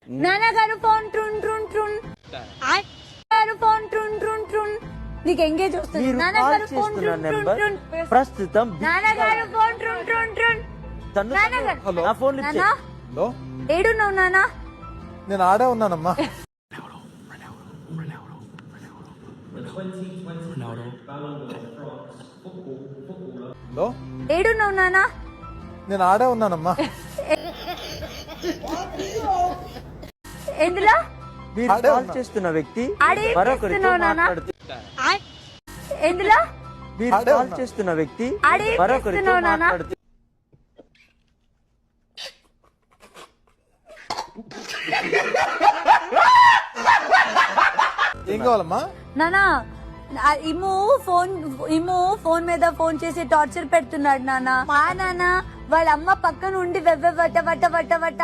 నాన్నగారు ఫోన్ ట్రున్ ట్రున్ ట్రున్ గారు ఫోన్ ట్రున్ ట్రున్ ట్రున్ నీకు ఎంగేజ్ వస్తుంది. మీరు నాన్నగారు కాల్ ఫోన్ చేస్తున్న ట్రున్ ట్రున్ నెంబర్ ట్రున్ ప్రస్తుతం నాన్నగారు ఫోన్ ట్రున్ ట్రున్ ట్రున్ నాన్నగారు నా ఫోన్ లిఫ్ట్ నాన్న చేయి. హలో, ఏడున్నావు నాన్న? నేను ఆడే ఉన్నానమ్మా. హలో, ఏడున్నావు నాన్న? నేను ఆడే ఉన్నానమ్మా. ఎందులో మీరు ఆడే కాల్ ఉన్నా. చేస్తున్న వ్యక్తి ఆడే మరొకరితో చేస్తున్నావు నాన్న? మాట్లాడుతూ ఎందులో మీరు ఆడే కాల్ ఉన్నా. చేస్తున్న వ్యక్తి ఆడే మరొకరితో చేస్తున్నావు నాన్న? మాట్లాడుతూ ఏం కావాలమ్మా? నానా ఇమ్ము ఫోన్ మీద ఫోన్ చేసి టార్చర్ పెడుతున్నాడు నాన్న. మా నాన్న వాళ్ళ అమ్మ పక్కన ఉండి వెవ్వ వట వట వట వట